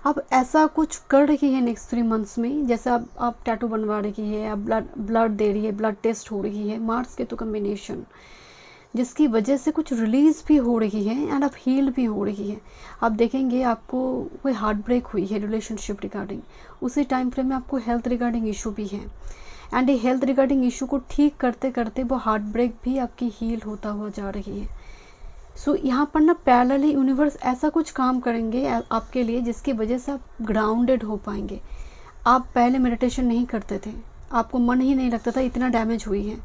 अब ऐसा कुछ कर रही है नेक्स्ट 3 मंथ्स में, जैसे आप टैटू बनवा रही है, आप ब्लड दे रही है, ब्लड टेस्ट हो रही है, मार्स केतु कम्बिनेशन, जिसकी वजह से कुछ रिलीज़ भी हो रही है एंड आप हील भी हो रही है। आप देखेंगे आपको कोई हार्ट ब्रेक हुई है रिलेशनशिप रिगार्डिंग, उसी टाइम फ्रेम में आपको हेल्थ रिगार्डिंग इशू भी है, एंड ये हेल्थ रिगार्डिंग इशू को ठीक करते करते वो हार्ट ब्रेक भी आपकी हील होता हुआ जा रही है। सो यहाँ पर ना पैरेलली यूनिवर्स ऐसा कुछ काम करेंगे आपके लिए, जिसकी वजह से आप ग्राउंडेड हो पाएंगे। आप पहले मेडिटेशन नहीं करते थे, आपको मन ही नहीं लगता था, इतना डैमेज हुई है।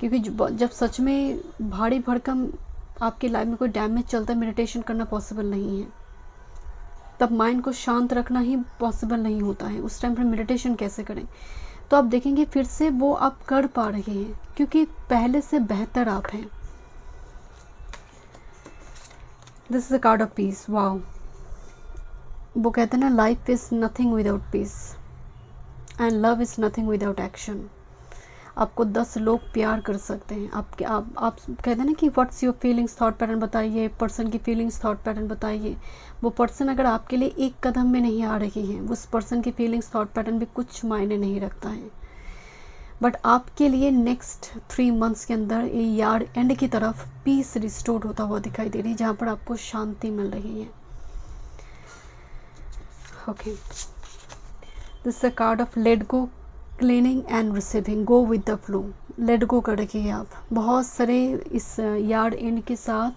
क्योंकि जब सच में भारी भरकम आपकी लाइफ में कोई डैमेज चलता है, मेडिटेशन करना पॉसिबल नहीं है, तब माइंड को शांत रखना ही पॉसिबल नहीं होता है। उस टाइम पर मेडिटेशन कैसे करें? तो आप देखेंगे फिर से वो आप कर पा रहे हैं, क्योंकि पहले से बेहतर आप हैं। This is a card of peace. Wow, वो कहते हैं ना, life is nothing without peace and love is nothing without action. आपको 10 लोग प्यार कर सकते हैं। आप कहते हैं ना कि what's your feelings thought pattern बताइए, पर्सन की फीलिंग्स थॉट पैटर्न बताइए। वो पर्सन अगर आपके लिए एक कदम में नहीं आ रही है, उस पर्सन की फीलिंग्स थॉट पैटर्न भी कुछ मायने नहीं रखता है। बट आपके लिए नेक्स्ट 3 मंथ्स के अंदर ये यार एंड की तरफ पीस रिस्टोर्ड होता हुआ दिखाई दे रही है, जहाँ पर आपको शांति मिल रही है। Okay, this is a card of let go, cleaning and receiving, go with the flow. Let go कर रखिए आप बहुत सारे इस यार्ड एंड के साथ।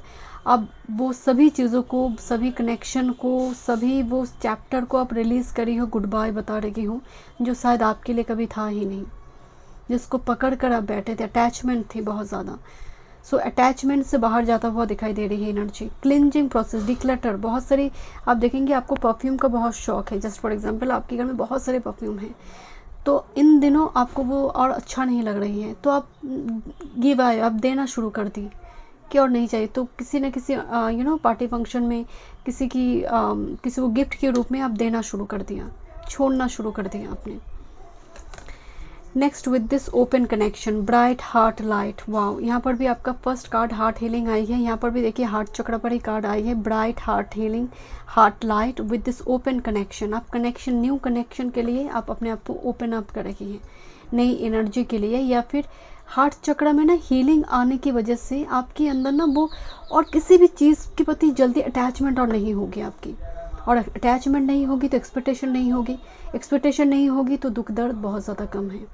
अब वो सभी चीज़ों को, सभी कनेक्शन को, सभी वो चैप्टर को आप रिलीज़ करी हो, गुड बाय बता रही हो, जो शायद आपके लिए कभी था ही नहीं, जिसको पकड़ कर आप बैठे थे, अटैचमेंट थी बहुत ज़्यादा। सो अटैचमेंट से बाहर जाता हुआ दिखाई दे रही है एनर्जी। क्लिनजिंग प्रोसेस, डिक्लटर, बहुत सारी आप देखेंगे आपको परफ्यूम का बहुत शौक है। जस्ट फॉर एग्जांपल आपके घर में बहुत सारे परफ्यूम हैं, तो इन दिनों आपको वो और अच्छा नहीं लग रही है, तो आप गिव आए, आप देना शुरू कर दी कि और नहीं चाहिए, तो किसी न किसी पार्टी फंक्शन में किसी को गिफ्ट के रूप में आप देना शुरू कर दिया, छोड़ना शुरू कर दिया आपने। Next with this open connection, bright heart light. Wow, यहाँ पर भी आपका फर्स्ट कार्ड हार्ट हीलिंग आई है। यहाँ पर भी देखिए हार्ट चक्र पर ही कार्ड आई है, bright heart healing, heart light with this open connection. आप कनेक्शन, न्यू कनेक्शन के लिए आप अपने आप को ओपन अप कर रही हैं, नई एनर्जी के लिए, या फिर हार्ट चक्र में ना हीलिंग आने की वजह से आपके अंदर ना वो और किसी भी चीज़ के प्रति जल्दी अटैचमेंट और नहीं होगी आपकी, और अटैचमेंट नहीं होगी तो एक्सपेक्टेशन नहीं होगी, एक्सपेक्टेशन नहीं होगी तो दुख दर्द बहुत ज़्यादा कम है।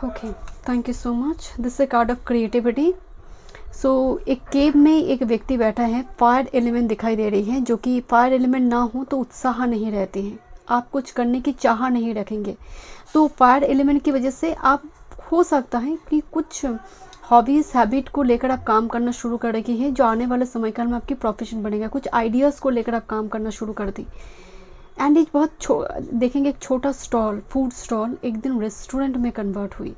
Okay, thank you so much. This a card of creativity. So एक केव में एक व्यक्ति बैठा है, फायर एलिमेंट दिखाई दे रही है, जो कि फायर एलिमेंट ना हो तो उत्साह नहीं रहते हैं, आप कुछ करने की चाह नहीं रखेंगे। तो फायर एलिमेंट की वजह से आप हो सकता है कि कुछ हॉबीज़, हैबिट को लेकर आप काम करना शुरू कर रही है, जो आने वाले समय काल में आपकी प्रोफेशन बनेगा। कुछ आइडियाज़ को लेकर आप काम करना शुरू कर दी, एंड एक बहुत देखेंगे एक छोटा स्टॉल, फूड स्टॉल एक दिन रेस्टोरेंट में कन्वर्ट हुई।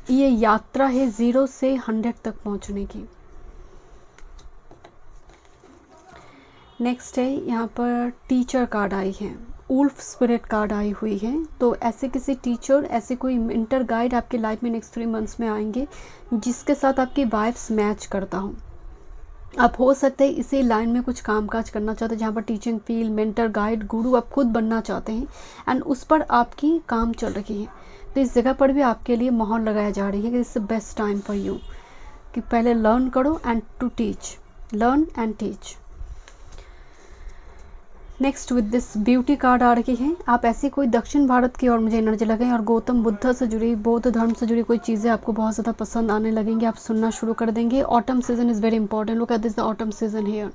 ये यात्रा है 0 से 100 तक पहुंचने की। नेक्स्ट है यहाँ पर टीचर कार्ड आई है, वुल्फ स्पिरिट कार्ड आई हुई है। तो ऐसे किसी टीचर, ऐसे कोई मेंटर गाइड आपकी लाइफ में नेक्स्ट 3 मंथ्स में आएंगे, जिसके साथ आपकी वाइब्स मैच करता हो। आप हो सकते हैं इसी लाइन में कुछ कामकाज करना चाहते हैं, जहाँ पर टीचिंग फील्ड, मेंटर, गाइड, गुरु आप खुद बनना चाहते हैं, एंड उस पर आपकी काम चल रही है। तो इस जगह पर भी आपके लिए माहौल लगाया जा रही है कि this is best time for you, कि पहले लर्न करो and to teach. Learn and teach. Next with this beauty card आ रही है। आप ऐसी कोई दक्षिण भारत की और मुझे एनर्जी लगे और गौतम बुद्ध से जुड़ी, बौद्ध धर्म से जुड़ी कोई चीज़ें आपको बहुत ज़्यादा पसंद आने लगेंगी, आप सुनना शुरू कर देंगे। Autumn season is very important, look at this the autumn season here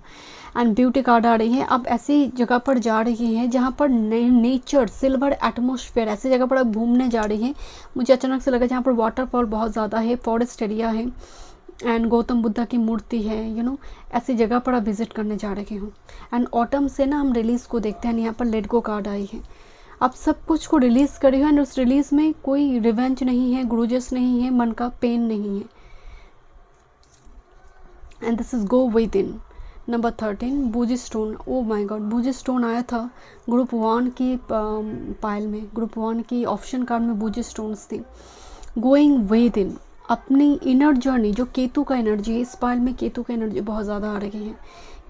and beauty card आ रही है। आप ऐसी जगह पर जा रही हैं जहाँ पर नेचर, सिल्वर एटमोसफेयर, ऐसी जगह पर आप घूमने जा रही हैं, मुझे अचानक से लगा जहाँ पर वाटरफॉल बहुत ज़्यादा है, फॉरेस्ट एरिया है एंड गौतम बुद्धा की मूर्ति है, ऐसी जगह पर आप विजिट करने जा रहे हो। एंड ऑटम से ना हम रिलीज़ को देखते हैं, यहाँ पर लेट गो कार्ड आई है। आप सब कुछ को रिलीज़ करे हो एंड उस रिलीज़ में कोई रिवेंज नहीं है, ग्रूजेस नहीं है, मन का पेन नहीं है। And this is go with in. Number 13 बूजी स्टोन। ओ माय गॉड, बूजी स्टोन आया था ग्रुप 1 की पाइल में, ग्रुप 1 की ऑप्शन कार्ड में बूजी स्टोन्स थी। गोइंग विद इन, अपनी इनर जर्नी, जो केतु का एनर्जी है, इस पाइल में केतु का एनर्जी बहुत ज़्यादा आ रही है,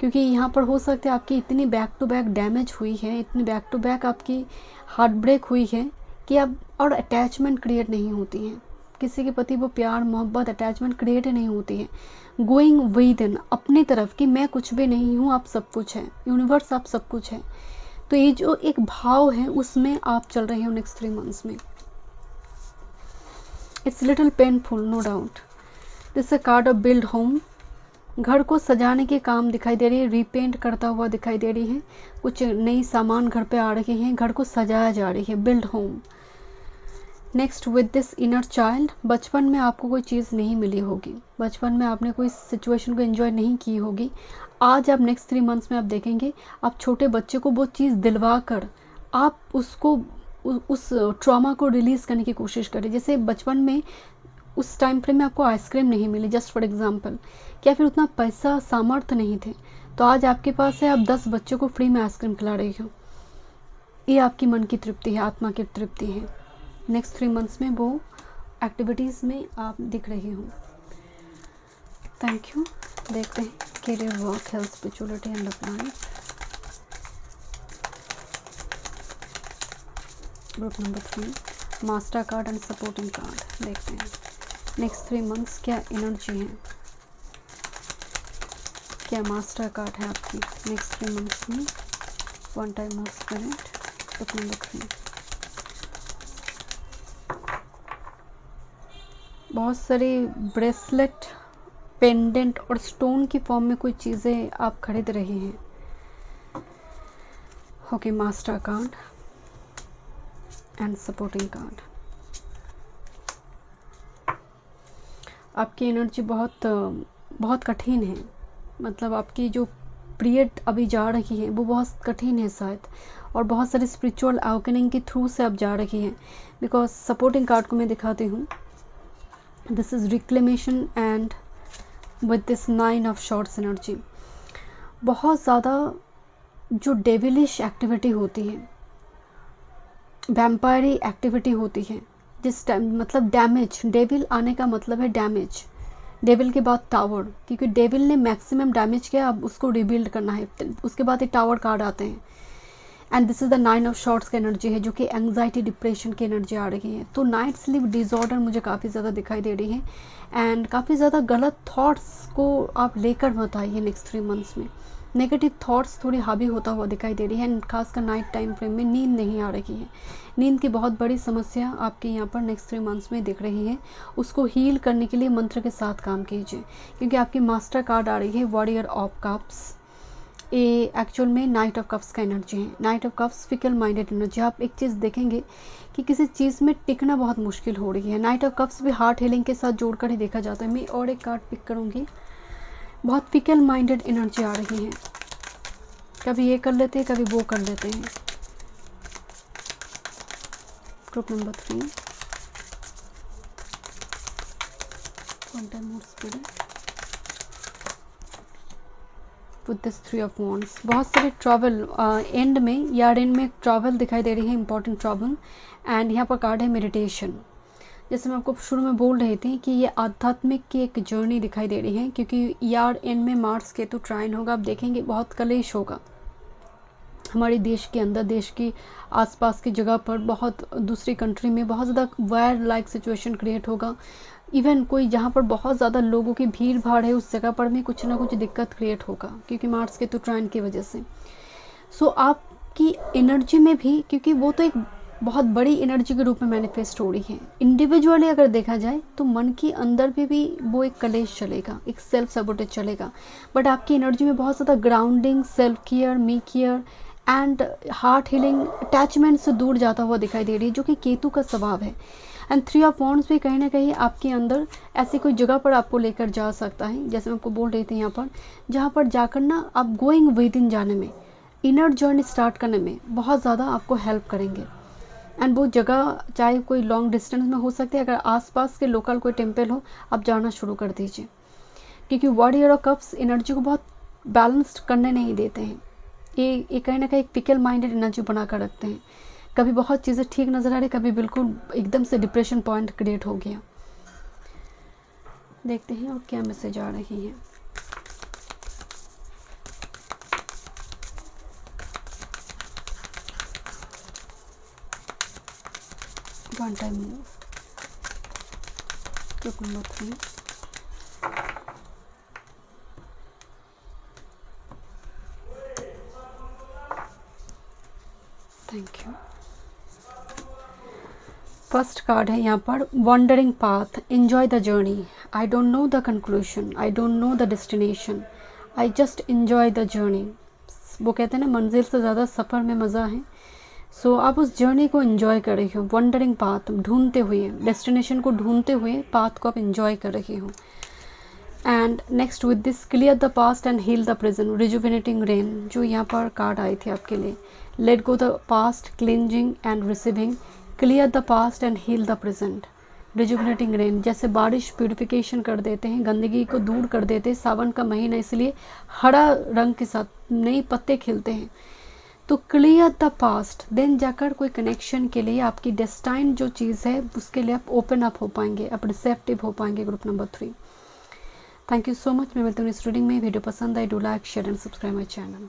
क्योंकि यहाँ पर हो सकता है आपकी इतनी बैक टू बैक डैमेज हुई है, इतनी बैक टू बैक आपकी हार्ट ब्रेक हुई है कि अब और अटैचमेंट क्रिएट नहीं होती है, किसी के प्रति वो प्यार मोहब्बत अटैचमेंट क्रिएट नहीं होती है। गोइंग विद इन, अपनी तरफ कि मैं कुछ भी नहीं हूँ, आप सब कुछ है, यूनिवर्स आप सब कुछ है। तो ये जो एक भाव है उसमें आप चल रहे हो नेक्स्ट 3 मंथ्स में। It's little painful no doubt. This a card of build home. घर को सजाने के काम दिखाई दे रही है, रीपेंट करता हुआ दिखाई दे रही है, कुछ नई सामान घर पे आ रही हैं, घर को सजाया जा रही है, build home. Next with this inner child, बचपन में आपको कोई चीज़ नहीं मिली होगी, बचपन में आपने कोई सिचुएशन को एंजॉय नहीं की होगी, आज आप नेक्स्ट 3 मंथ्स में आप देखेंगे आप छोटे बच्चे को वो चीज़ दिलवा कर आप उसको उस ट्रॉमा को रिलीज़ करने की कोशिश करें। जैसे बचपन में उस टाइम फ्रेम में आपको आइसक्रीम नहीं मिली जस्ट फॉर एग्जांपल, क्या फिर उतना पैसा सामर्थ्य नहीं थे, तो आज आपके पास है, आप 10 बच्चों को फ्री में आइसक्रीम खिला रही हो, ये आपकी मन की तृप्ति है, आत्मा की तृप्ति है। नेक्स्ट 3 मंथ्स में वो एक्टिविटीज़ में आप दिख रही हो। Thank you. देखते हैं career, work, health, spirituality and love life. Group number 3 master card and supporting card. देखते हैं नेक्स्ट 3 मंथ्स क्या एनर्जी है, क्या मास्टर कार्ड है आपकी नेक्स्ट 3 मंथ्स में। 1 time more spirit. Group number 3 बहुत सारी ब्रेसलेट, पेंडेंट और स्टोन की फॉर्म में कोई चीज़ें आप खरीद रही हैं। Okay, master card and supporting card. आपकी एनर्जी बहुत कठिन है, मतलब आपकी जो पीरियड अभी जा रही है वो बहुत कठिन है शायद, और बहुत सारी स्पिरिचुअल अवेकनिंग के थ्रू से आप जा रही हैं। बिकॉज सपोर्टिंग कार्ड को मैं दिखाती हूँ, this is reclamation and with this 9 of shorts energy. बहुत ज़्यादा जो डेविलिश एक्टिविटी होती है, वैम्पायरी एक्टिविटी होती है, जिस टाइम मतलब डैमेज, डेविल आने का मतलब है डैमेज। डेविल के बाद टावर, क्योंकि डेविल ने मैक्सिमम डैमेज किया, अब उसको रिबिल्ड करना है, उसके बाद एक टावर कार्ड आते हैं। And this is the 9 of shorts की एनर्जी है, जो कि एंग्जाइटी डिप्रेशन की एनर्जी आ रही है। तो नाइट स्लीप डिसऑर्डर मुझे काफ़ी ज़्यादा दिखाई दे रही है, एंड काफ़ी ज़्यादा गलत थॉट्स को आप लेकर मत आइए नेक्स्ट 3 मंथ्स में। नेगेटिव थॉट्स थोड़ी हावी होता हुआ दिखाई दे रही है, एंड खासकर नाइट टाइम फ्रेम में नींद नहीं आ रही है। नींद की बहुत बड़ी समस्या आपके यहाँ पर नेक्स्ट 3 मंथ्स में दिख रही है। उसको हील करने के लिए मंत्र के साथ काम कीजिए, क्योंकि आपकी मास्टर कार्ड आ रही है वॉरियर ऑफ कप्स। ये एक्चुअल में नाइट ऑफ कप्स का एनर्जी है। Knight of cups fickle minded energy. आप एक चीज़ देखेंगे कि किसी चीज़ में टिकना बहुत मुश्किल हो रही है। नाइट ऑफ कप्स भी हार्ट हीलिंग के साथ जोड़कर ही देखा जाता है। मैं और एक कार्ड पिक करूँगी। बहुत फिकल माइंडेड एनर्जी आ रही है, कभी ये कर लेते हैं कभी वो कर लेते हैं। Group number 3 1 time more spirit with this 3 of wands. बहुत सारे ट्रैवल एंड में, यार एंड में ट्रैवल दिखाई दे रही है, इंपॉर्टेंट ट्रैवल। एंड यहाँ पर कार्ड है मेडिटेशन। जैसे मैं आपको शुरू में बोल रही थी कि ये आध्यात्मिक की एक जर्नी दिखाई दे रही है, क्योंकि यार एंड में मार्स केतु ट्राइन होगा। आप देखेंगे बहुत कलेश होगा, हमारे देश के अंदर, देश की आसपास की जगह पर, बहुत दूसरी कंट्री में बहुत ज़्यादा वार लाइक सिचुएशन क्रिएट होगा। इवन कोई जहाँ पर बहुत ज़्यादा लोगों की भीड़ भाड़ है उस जगह पर भी कुछ ना कुछ दिक्कत क्रिएट होगा, क्योंकि मार्स के तो ट्राइन की वजह से। सो आपकी एनर्जी में भी, क्योंकि वो तो एक बहुत बड़ी एनर्जी के रूप में मैनिफेस्ट हो रही है, इंडिविजुअली अगर देखा जाए तो मन के अंदर भी वो एक कलेश चलेगा, एक सेल्फ सबोटेज चलेगा। बट आपकी एनर्जी में बहुत ज़्यादा grounding, self care, me care and heart healing, attachment से दूर जाता हुआ दिखाई दे रही है, जो कि केतु का स्वभाव है। एंड 3 ऑफ वॉन्ड्स भी कहीं ना कहीं आपके अंदर ऐसी कोई जगह पर आपको लेकर जा सकता है, जैसे मैं आपको बोल रही थी यहाँ पर, जहाँ पर जाकर ना आप गोइंग विद इन जाने में, इनर जर्नी स्टार्ट करने में बहुत ज़्यादा आपको हेल्प करेंगे। एंड वो जगह चाहे कोई लॉन्ग डिस्टेंस में हो सकती है, अगर आसपास के लोकल कोई टेम्पल हो, आप जाना शुरू कर दीजिए, क्योंकि वॉरियर ऑफ कप्स एनर्जी को बहुत बैलेंस्ड करने नहीं देते हैं। ये कहीं ना कहीं एक पिकल माइंडेड एनर्जी बना कर रखते हैं। कभी बहुत चीज़ें ठीक नज़र आ रही, कभी बिल्कुल एकदम से डिप्रेशन पॉइंट क्रिएट हो गया। देखते हैं और क्या मैसेज आ रही है। One time group number 3। Thank you. First card है यहाँ पर, wandering path, enjoy the journey, I don't know the conclusion, I don't know the destination, I just enjoy the journey. वो कहते हैं ना, मंजिल से ज़्यादा सफ़र में मज़ा है। सो आप उस जर्नी को एंजॉय कर रही हो, वंडरिंग पाथ, ढूंढते हुए, डेस्टिनेशन को ढूंढते हुए पाथ को आप एंजॉय कर रही हो। And next with this, clear the past and heal the present, rejuvenating rain, जो यहाँ पर कार्ड आई थी आपके लिए। Let go the past, cleansing and receiving, clear the past and heal the present, rejuvenating rain. जैसे बारिश प्यूरिफिकेशन कर देते हैं, गंदगी को दूर कर देते हैं। सावन का महीना, इसलिए हरा रंग के साथ नए पत्ते खिलते हैं। तो क्लियर द पास्ट, देन जाकर कोई कनेक्शन के लिए, आपकी डेस्टाइन जो चीज़ है उसके लिए आप ओपन अप हो पाएंगे, आप रिसेप्टिव हो पाएंगे। Group number 3। Thank you so much. मैं मिलती हूँ इस रीडिंग में। वीडियो पसंद आए, do like, share and subscribe my channel.